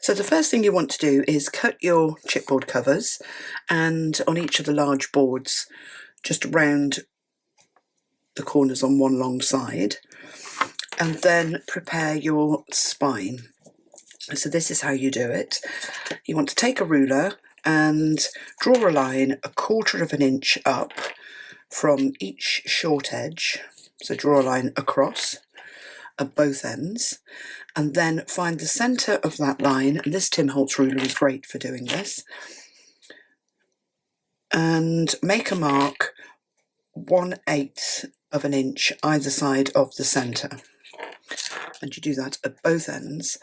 So the first thing you want to do is cut your chipboard covers, and on each of the large boards, just round the corners on one long side, and then prepare your spine. So this is how you do it. You want to take a ruler and draw a line 1/4 of an inch up from each short edge. So draw a line across at both ends, and then find the centre of that line, and this Tim Holtz ruler is great for doing this, and make a mark 1/8 of an inch either side of the centre, and you do that at both ends.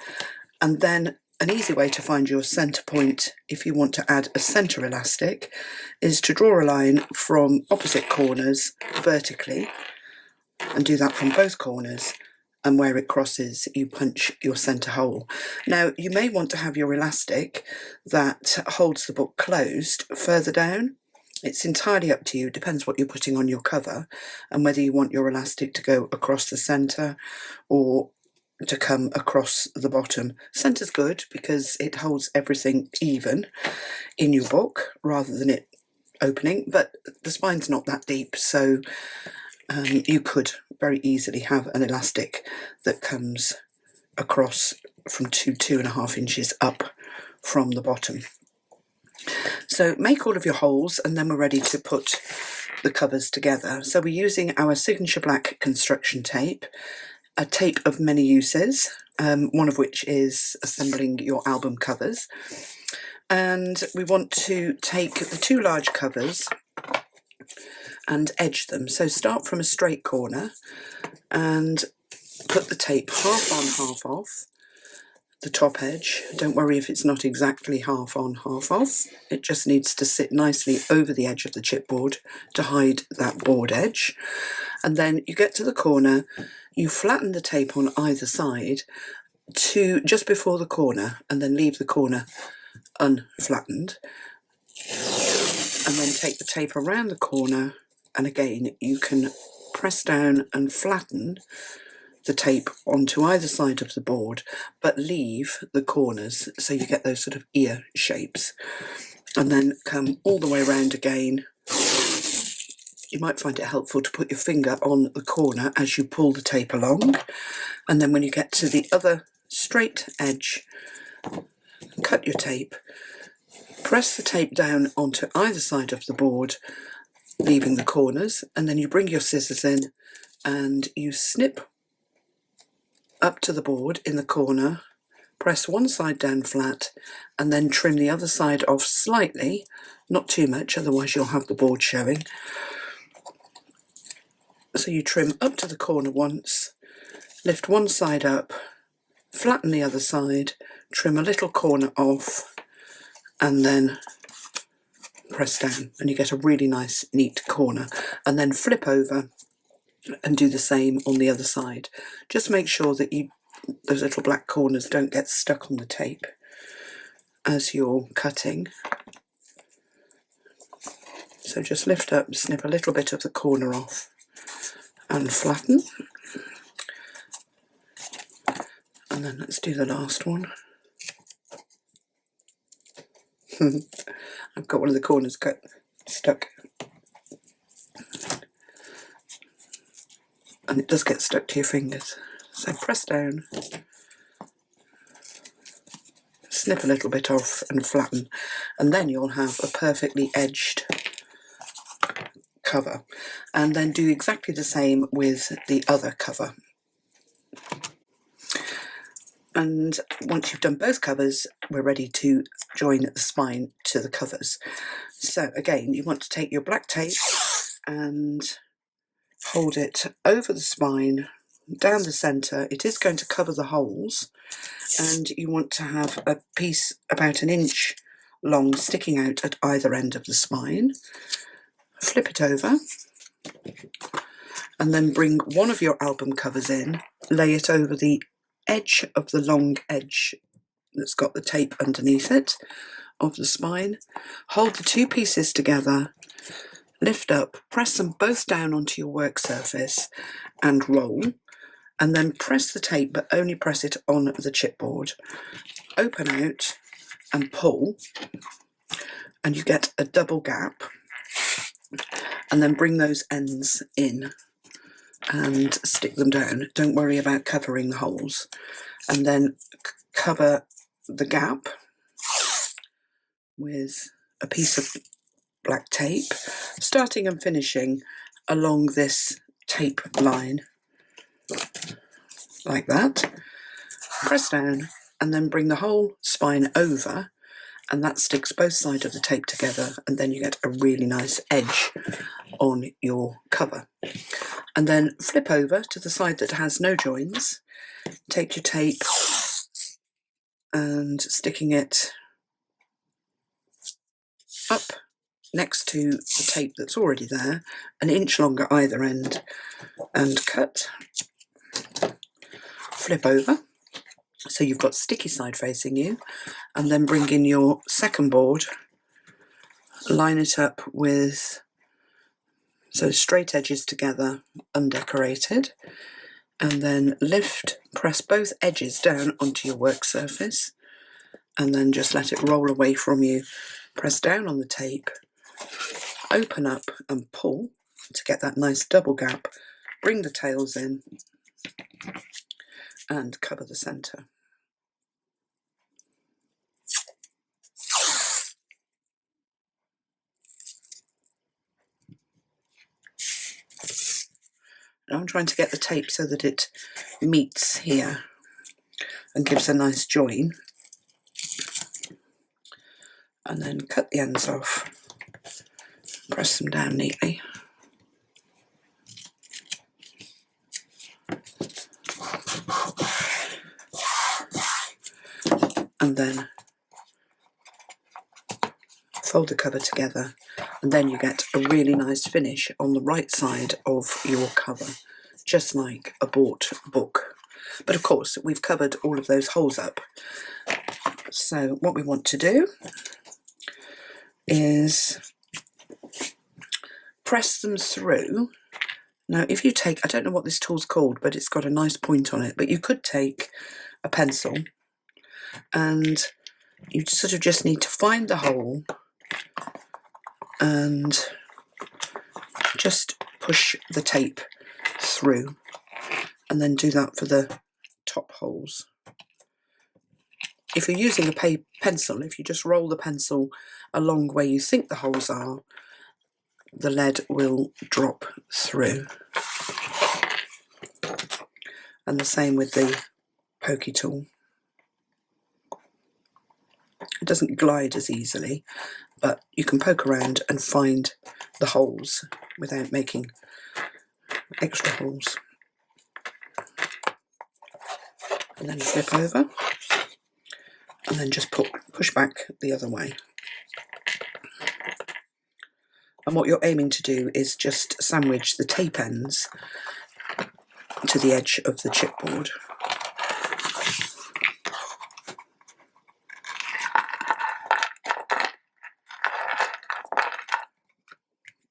And then an easy way to find your centre point if you want to add a centre elastic is to draw a line from opposite corners vertically, and do that from both corners, and where it crosses you punch your centre hole. Now you may want to have your elastic that holds the book closed further down. It's entirely up to you, depends what you're putting on your cover and whether you want your elastic to go across the centre or to come across the bottom. Centre's good because it holds everything even in your book rather than it opening, but the spine's not that deep, so you could very easily have an elastic that comes across from 2.5 inches up from the bottom. So make all of your holes, and then we're ready to put the covers together. So we're using our signature black construction tape, a tape of many uses, one of which is assembling your album covers. And we want to take the 2 large covers and edge them. So start from a straight corner and put the tape half on, half off the top edge. Don't worry if it's not exactly half on, half off. It just needs to sit nicely over the edge of the chipboard to hide that board edge. And then you get to the corner, you flatten the tape on either side to just before the corner, and then leave the corner unflattened. And then take the tape around the corner, and again you can press down and flatten the tape onto either side of the board, but leave the corners so you get those sort of ear shapes, and then come all the way around again. You might find it helpful to put your finger on the corner as you pull the tape along, and then when you get to the other straight edge, cut your tape, press the tape down onto either side of the board, leaving the corners, and then you bring your scissors in and you snip up to the board in the corner, press one side down flat, and then trim the other side off slightly, not too much, otherwise you'll have the board showing. So you trim up to the corner once, lift one side up, flatten the other side, trim a little corner off, and then press down, and you get a really nice neat corner. And then flip over and do the same on the other side. Just make sure that those little black corners don't get stuck on the tape as you're cutting. So just lift up, snip a little bit of the corner off and flatten. And then let's do the last one. I've got one of the corners stuck. And it does get stuck to your fingers. So press down, snip a little bit off and flatten, and then you'll have a perfectly edged cover. And then do exactly the same with the other cover. And once you've done both covers, we're ready to join the spine to the covers. So again, you want to take your black tape and hold it over the spine, down the centre. It is going to cover the holes, and you want to have a piece about 1 inch long sticking out at either end of the spine. Flip it over, and then bring one of your album covers in, lay it over the edge of the long edge that's got the tape underneath it of the spine. Hold the 2 pieces together, lift up, press them both down onto your work surface and roll, and then press the tape, but only press it on the chipboard. open out and pull, and you get a double gap, and then bring those ends in and stick them down. Don't worry about covering the holes. And then cover the gap with a piece of black tape, starting and finishing along this tape line, like that. Press down and then bring the whole spine over, and that sticks both sides of the tape together, and then you get a really nice edge on your cover. And then flip over to the side that has no joins, take your tape and sticking it up next to the tape that's already there, an inch longer either end, and cut. Flip over so you've got sticky side facing you, and then bring in your second board, line it up with, so straight edges together, undecorated, and then press both edges down onto your work surface, and then just let it roll away from you. Press down on the tape, open up and pull to get that nice double gap, bring the tails in and cover the centre. Now I'm trying to get the tape so that it meets here and gives a nice join, and then cut the ends off, press them down neatly, and then fold the cover together, and then you get a really nice finish on the right side of your cover, just like a bought book. But of course we've covered all of those holes up, so what we want to do is press them through. Now if you take, I don't know what this tool's called, but it's got a nice point on it, but you could take a pencil and you sort of just need to find the hole and just push the tape through, and then do that for the top holes. If you're using a pencil, if you just roll the pencil along where you think the holes are, the lead will drop through. And the same with the pokey tool. It doesn't glide as easily, but you can poke around and find the holes without making extra holes. And then flip over, and then just push back the other way. And what you're aiming to do is just sandwich the tape ends to the edge of the chipboard.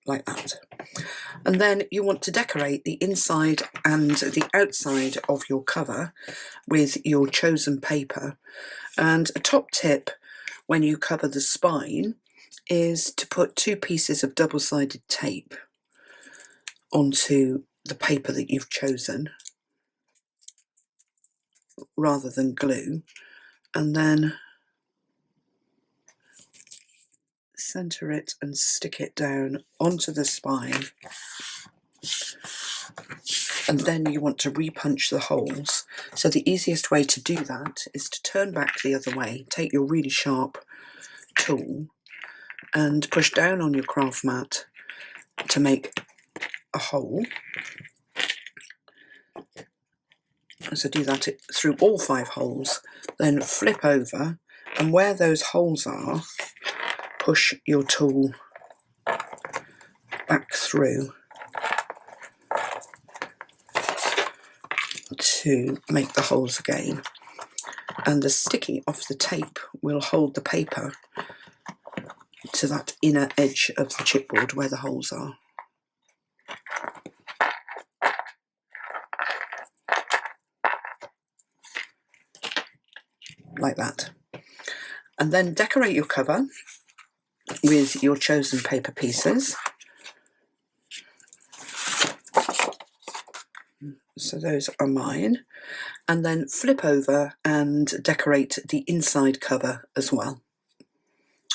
Like that. And then you want to decorate the inside and the outside of your cover with your chosen paper. And a top tip when you cover the spine is to put 2 pieces of double-sided tape onto the paper that you've chosen rather than glue, and then centre it and stick it down onto the spine. And then you want to repunch the holes. So the easiest way to do that is to turn back the other way, take your really sharp tool and push down on your craft mat to make a hole. So do that through all 5 holes, then flip over, and where those holes are, push your tool back through to make the holes again. And the sticky off the tape will hold the paper to that inner edge of the chipboard where the holes are. Like that. And then decorate your cover with your chosen paper pieces. So those are mine. And then flip over and decorate the inside cover as well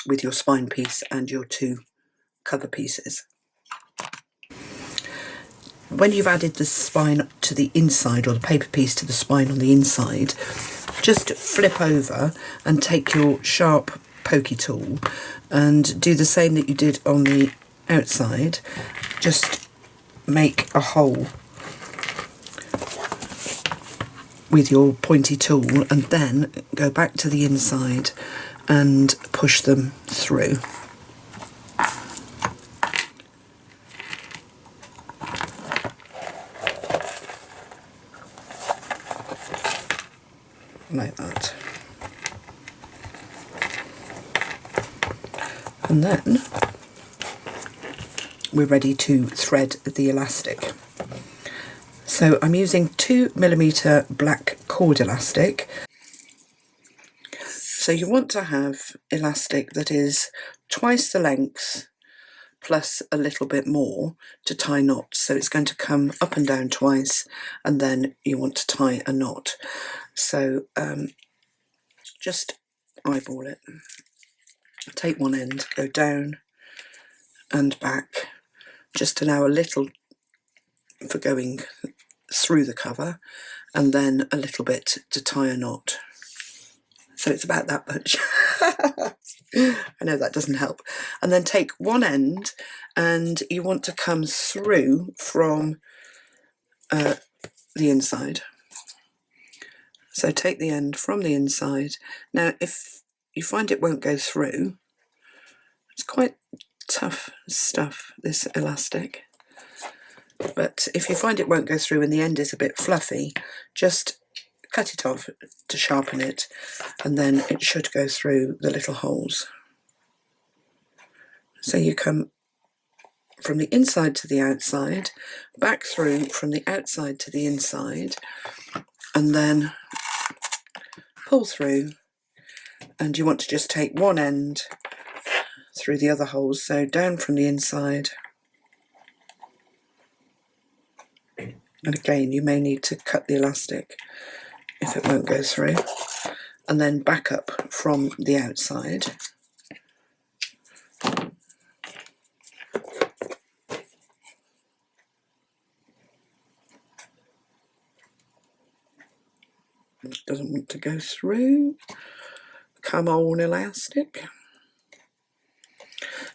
with your spine piece and your 2 cover pieces. When you've added the spine to the inside, or the paper piece to the spine on the inside, just flip over and take your sharp pokey tool and do the same that you did on the outside. Just make a hole with your pointy tool and then go back to the inside and push them through. Like that. And then we're ready to thread the elastic. So I'm using 2mm black cord elastic. So you want to have elastic that is twice the length plus a little bit more to tie knots. So it's going to come up and down twice, and then you want to tie a knot. So just eyeball it. Take one end, go down and back. Just allow a little for going through the cover, and then a little bit to tie a knot. So it's about that much. I know that doesn't help. And then take one end, and you want to come through from the inside. So take the end from the inside. Now if you find it won't go through, it's quite tough stuff, this elastic. But if you find it won't go through and the end is a bit fluffy, just cut it off to sharpen it, and then it should go through the little holes. So you come from the inside to the outside, back through from the outside to the inside, and then pull through, and you want to just take one end through the other holes, so down from the inside. And again, you may need to cut the elastic if it won't go through, and then back up from the outside. It doesn't want to go through. Come on, elastic.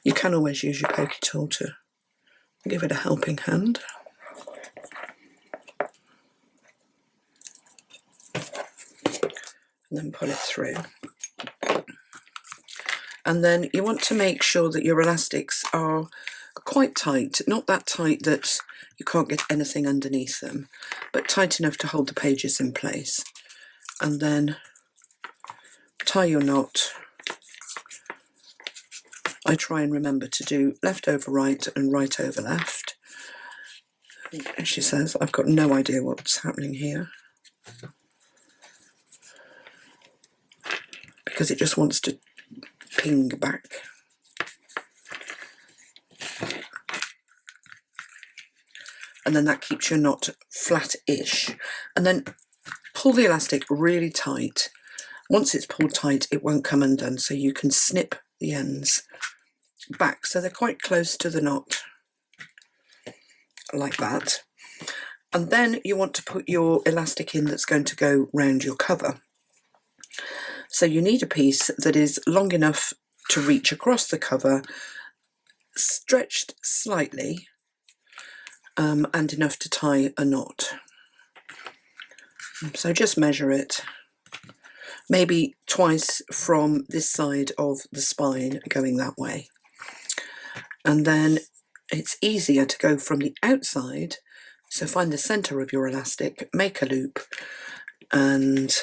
You can always use your pokey tool to give it a helping hand. And then pull it through. And then you want to make sure that your elastics are quite tight, not that tight that you can't get anything underneath them, but tight enough to hold the pages in place. And then tie your knot. I try and remember to do left over right and right over left. As she says, I've got no idea what's happening here, because it just wants to ping back. And then that keeps your knot flat-ish. And then pull the elastic really tight. Once it's pulled tight, it won't come undone, so you can snip the ends back so they're quite close to the knot, like that. And then you want to put your elastic in that's going to go round your cover. So you need a piece that is long enough to reach across the cover, stretched slightly, and enough to tie a knot. So just measure it, maybe twice from this side of the spine going that way. And then it's easier to go from the outside, so find the centre of your elastic, make a loop, and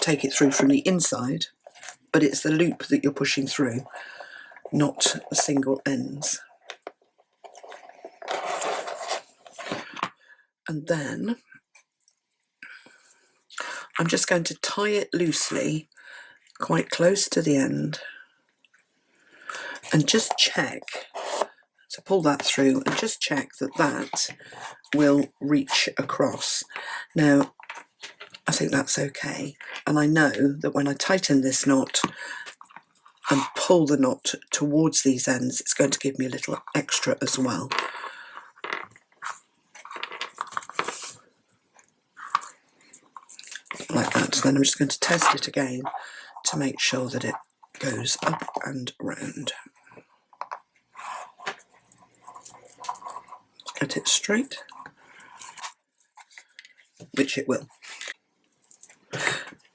take it through from the inside, but it's the loop that you're pushing through, not the single ends. And then I'm just going to tie it loosely, quite close to the end, and just check, so pull that through and just check that that will reach across. Now, I think that's okay, and I know that when I tighten this knot and pull the knot towards these ends, it's going to give me a little extra as well. Like that. So then I'm just going to test it again to make sure that it goes up and round. Get it straight, which it will.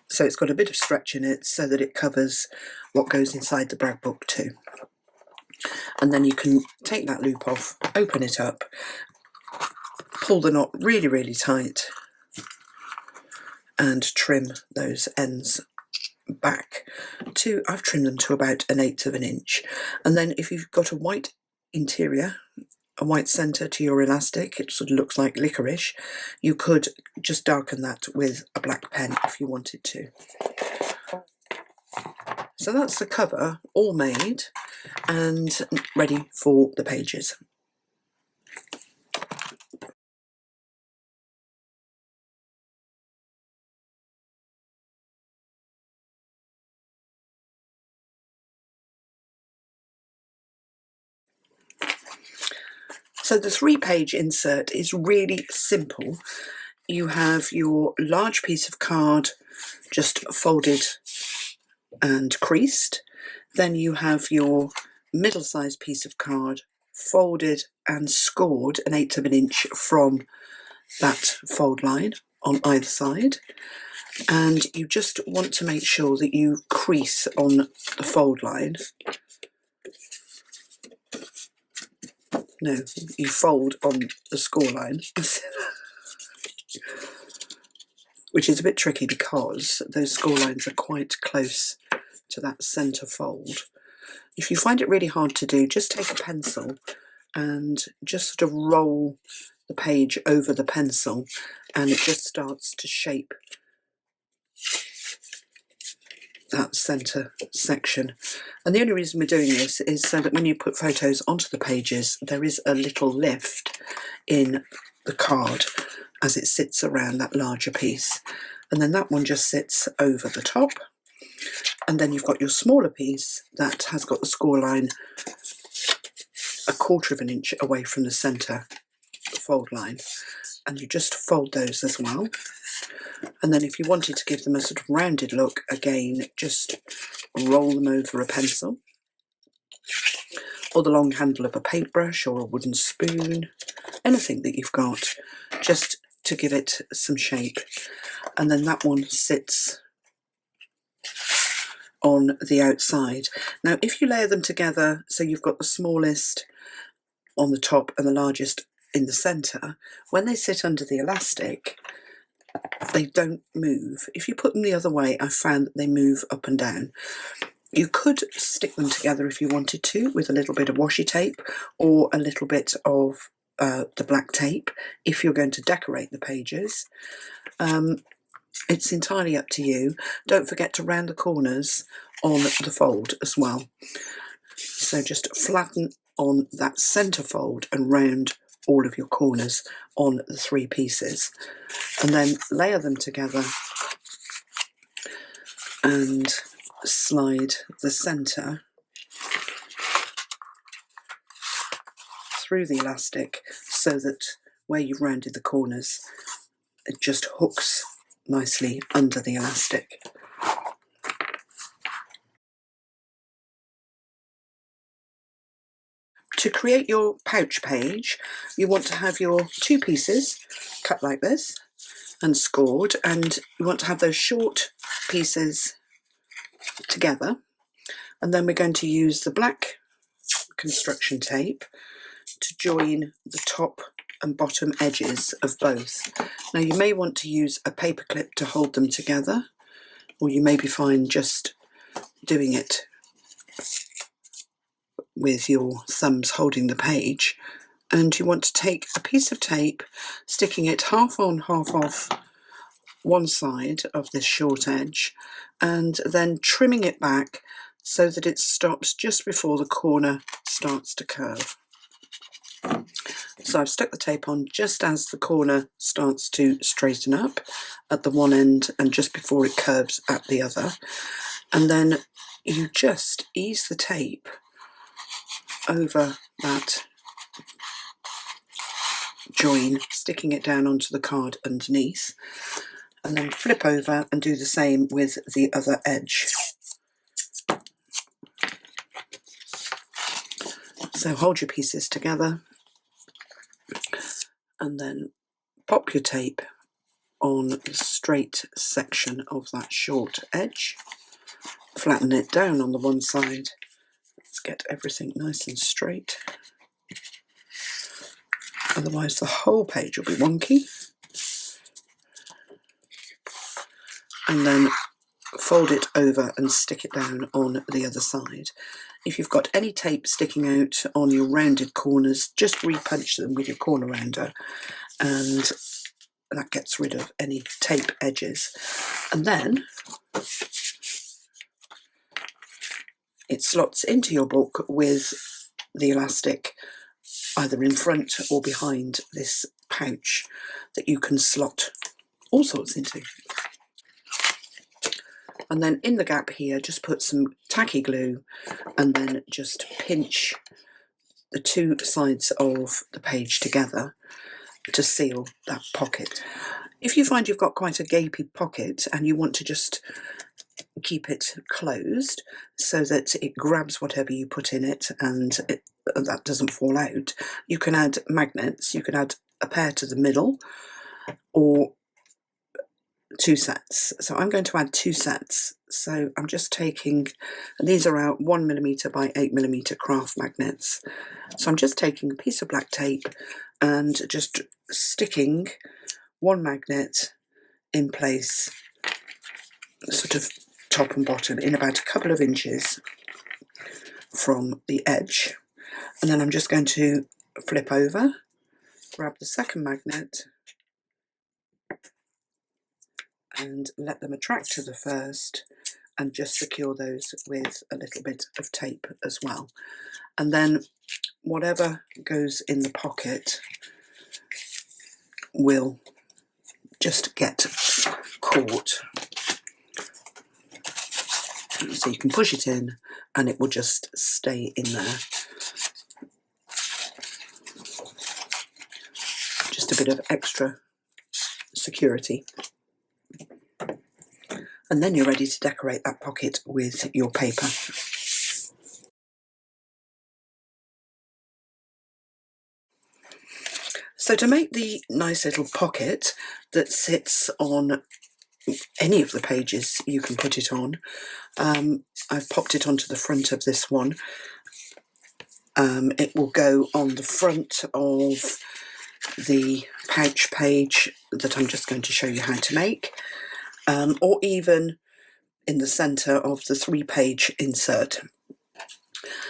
So it's got a bit of stretch in it so that it covers what goes inside the brag book too. And then you can take that loop off, open it up, pull the knot really, really tight, and trim those ends back to, I've trimmed them to about 1/8 of an inch. And then if you've got a white interior, a white centre to your elastic, it sort of looks like licorice, you could just darken that with a black pen if you wanted to. So that's the cover all made and ready for the pages. So the 3-page insert is really simple. You have your large piece of card just folded and creased. Then you have your middle-sized piece of card folded and scored 1/8 of an inch from that fold line on either side. And you just want to make sure that you crease on the fold line. No, you fold on the score line, which is a bit tricky because those score lines are quite close to that centre fold. If you find it really hard to do, just take a pencil and just sort of roll the page over the pencil, and it just starts to shape that centre section. And the only reason we're doing this is so that when you put photos onto the pages, there is a little lift in the card as it sits around that larger piece. And then that one just sits over the top. And then you've got your smaller piece that has got the score line 1/4 of an inch away from the centre fold line. And you just fold those as well. And then if you wanted to give them a sort of rounded look, again, just roll them over a pencil or the long handle of a paintbrush or a wooden spoon, anything that you've got, just to give it some shape. And then that one sits on the outside. Now, if you layer them together, so you've got the smallest on the top and the largest in the centre, when they sit under the elastic, they don't move. If you put them the other way, I've found that they move up and down. You could stick them together if you wanted to with a little bit of washi tape or a little bit of the black tape if you're going to decorate the pages. It's entirely up to you. Don't forget to round the corners on the fold as well. So just flatten on that centre fold and round all of your corners on the 3 pieces, and then layer them together and slide the centre through the elastic so that where you've rounded the corners, it just hooks nicely under the elastic. To create your pouch page, you want to have your 2 pieces cut like this and scored, and you want to have those short pieces together. And then we're going to use the black construction tape to join the top and bottom edges of both. Now, you may want to use a paper clip to hold them together, or you may be fine just doing it with your thumbs holding the page. And you want to take a piece of tape, sticking it half on, half off one side of this short edge and then trimming it back so that it stops just before the corner starts to curve. So I've stuck the tape on just as the corner starts to straighten up at the one end and just before it curves at the other. And then you just ease the tape over that join, sticking it down onto the card underneath, and then flip over and do the same with the other edge. So hold your pieces together and then pop your tape on the straight section of that short edge, flatten it down on the one side. Let's get everything nice and straight, otherwise the whole page will be wonky. And then fold it over and stick it down on the other side. If you've got any tape sticking out on your rounded corners, just repunch them with your corner rounder and that gets rid of any tape edges. And then it slots into your book with the elastic either in front or behind this pouch that you can slot all sorts into. And then in the gap here, just put some tacky glue and then just pinch the two sides of the page together to seal that pocket. If you find you've got quite a gapy pocket and you want to just keep it closed so that it grabs whatever you put in it and that doesn't fall out, you can add magnets. You can add a pair to the middle or 2 sets. So I'm going to add 2 sets. So I'm just taking, and these are our 1mm by 8mm craft magnets. So I'm just taking a piece of black tape and just sticking one magnet in place, sort of top and bottom, in about a couple of inches from the edge. And then I'm just going to flip over, grab the second magnet and let them attract to the first and just secure those with a little bit of tape as well. And then whatever goes in the pocket will just get caught. So you can push it in and it will just stay in there. Just a bit of extra security. And then you're ready to decorate that pocket with your paper. So to make the nice little pocket that sits on any of the pages you can put it on, I've popped it onto the front of this one. It will go on the front of the pouch page that I'm just going to show you how to make. Or even in the centre of the 3-page insert.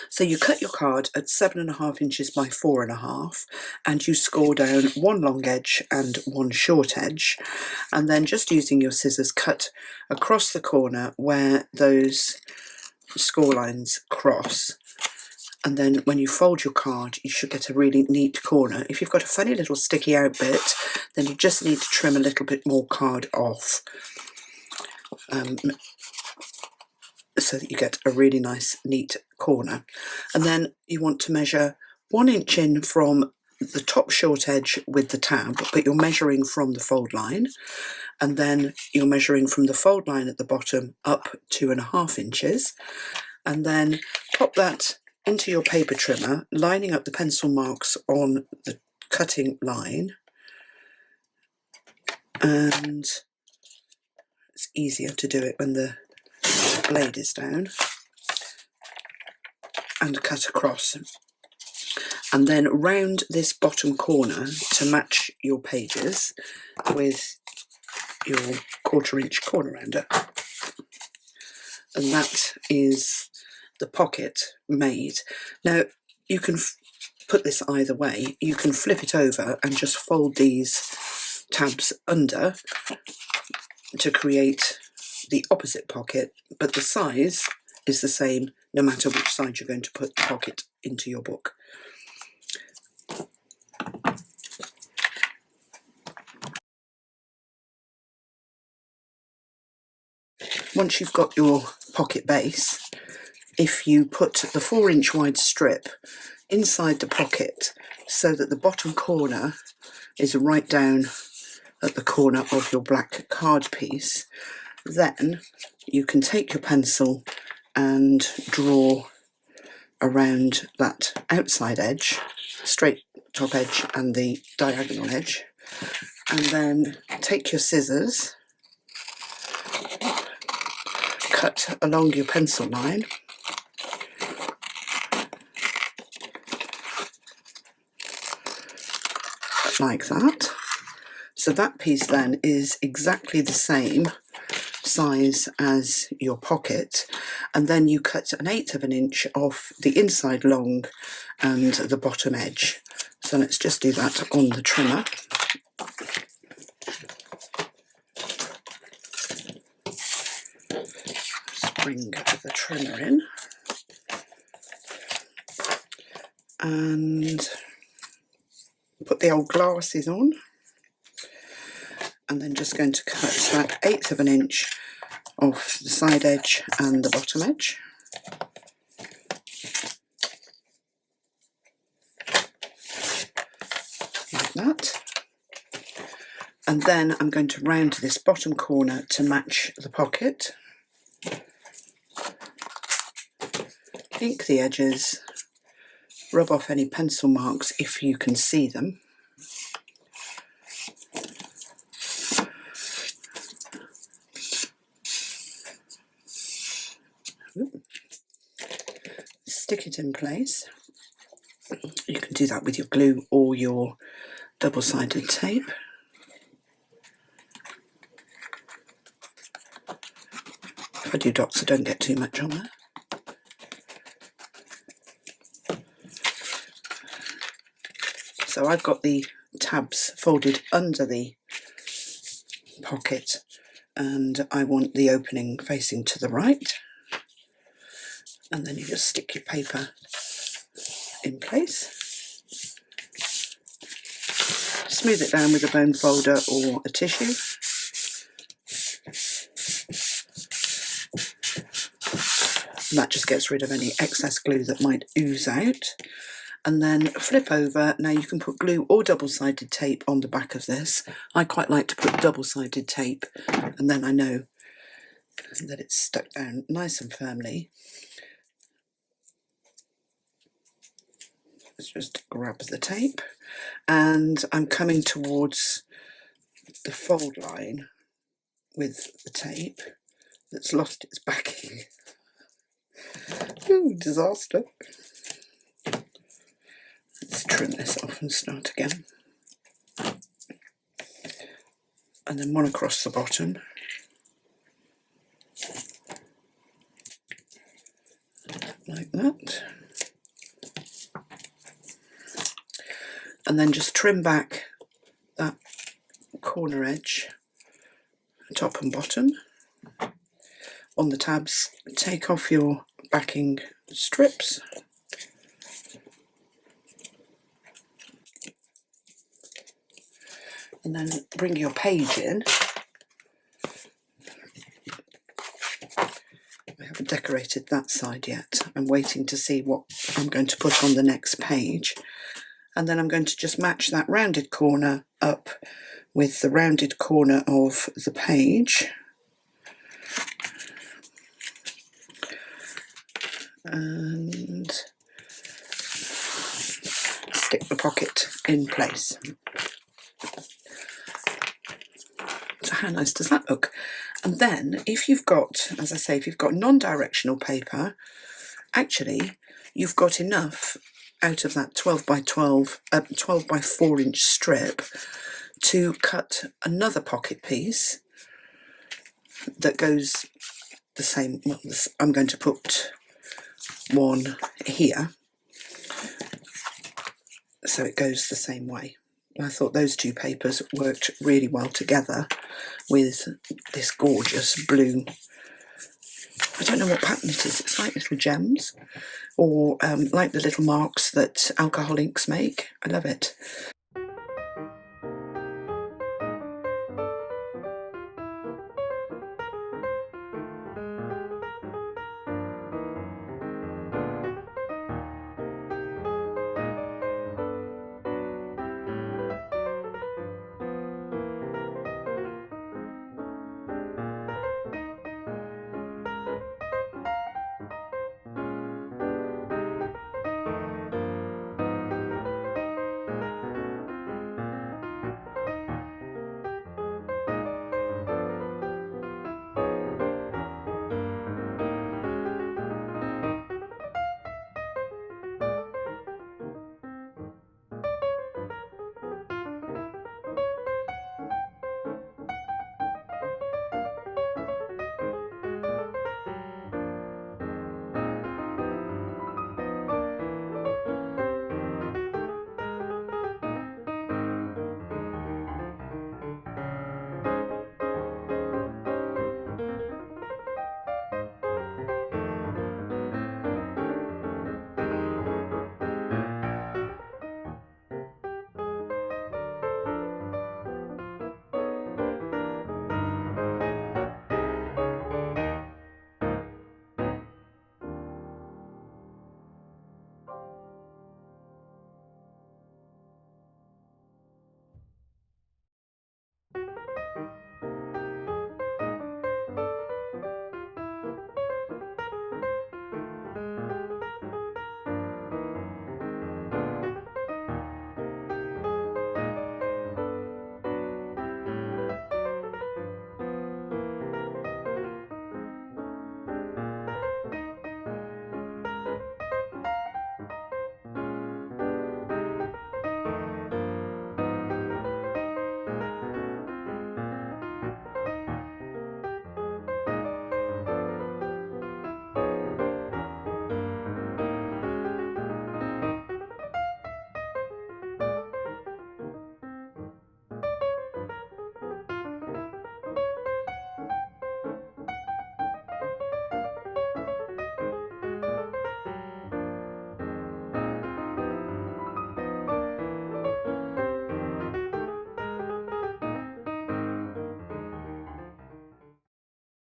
So you cut your card at 7.5 inches by 4.5 and you score down one long edge and one short edge, and then just using your scissors cut across the corner where those score lines cross. And then when you fold your card, you should get a really neat corner. If you've got a funny little sticky out bit, then you just need to trim a little bit more card off. So that you get a really nice neat corner. And then you want to measure 1 inch in from the top short edge with the tab, but you're measuring from the fold line, and then you're measuring from the fold line at the bottom up 2.5 inches, and then pop that into your paper trimmer, lining up the pencil marks on the cutting line, and it's easier to do it when the blade is down, and cut across, and then round this bottom corner to match your pages with your 1/4 inch corner rounder. And that is the pocket made. Now you can put this either way. You can flip it over and just fold these tabs under to create the opposite pocket, but the size is the same no matter which side you're going to put the pocket into your book. Once you've got your pocket base, if you put the 4-inch wide strip inside the pocket so that the bottom corner is right down at the corner of your black card piece, then you can take your pencil and draw around that outside edge, straight top edge and the diagonal edge, and then take your scissors, cut along your pencil line, like that. So that piece then is exactly the same size as your pocket, and then you cut 1/8 of an inch off the inside long and the bottom edge. So let's just do that on the trimmer. Just bring the trimmer in and put the old glasses on, and then just going to cut that 1/8 of an inch off the side edge and the bottom edge. Like that. And then I'm going to round this bottom corner to match the pocket. Ink the edges, rub off any pencil marks if you can see them. Stick it in place. You can do that with your glue or your double-sided tape. If I do dots, I don't get too much on there. So I've got the tabs folded under the pocket, and I want the opening facing to the right. And then you just stick your paper in place. Smooth it down with a bone folder or a tissue. And that just gets rid of any excess glue that might ooze out. And then flip over. Now you can put glue or double-sided tape on the back of this. I quite like to put double-sided tape, and then I know that it's stuck down nice and firmly. Let's just grab the tape, and I'm coming towards the fold line with the tape that's lost its backing. Ooh, disaster. Let's trim this off and start again. And then one across the bottom. Like that. And then just trim back that corner edge, top and bottom. On the tabs, take off your backing strips. And then bring your page in. I haven't decorated that side yet. I'm waiting to see what I'm going to put on the next page. And then I'm going to just match that rounded corner up with the rounded corner of the page. And stick the pocket in place. So how nice does that look? And then if you've got, as I say, if you've got non-directional paper, actually you've got enough out of that 12 by 4 inch strip to cut another pocket piece that goes the same. Well, I'm going to put one here so it goes the same way. I thought those two papers worked really well together with this gorgeous blue. I don't know what pattern it is. It's like little gems, or like the little marks that alcohol inks make. I love it.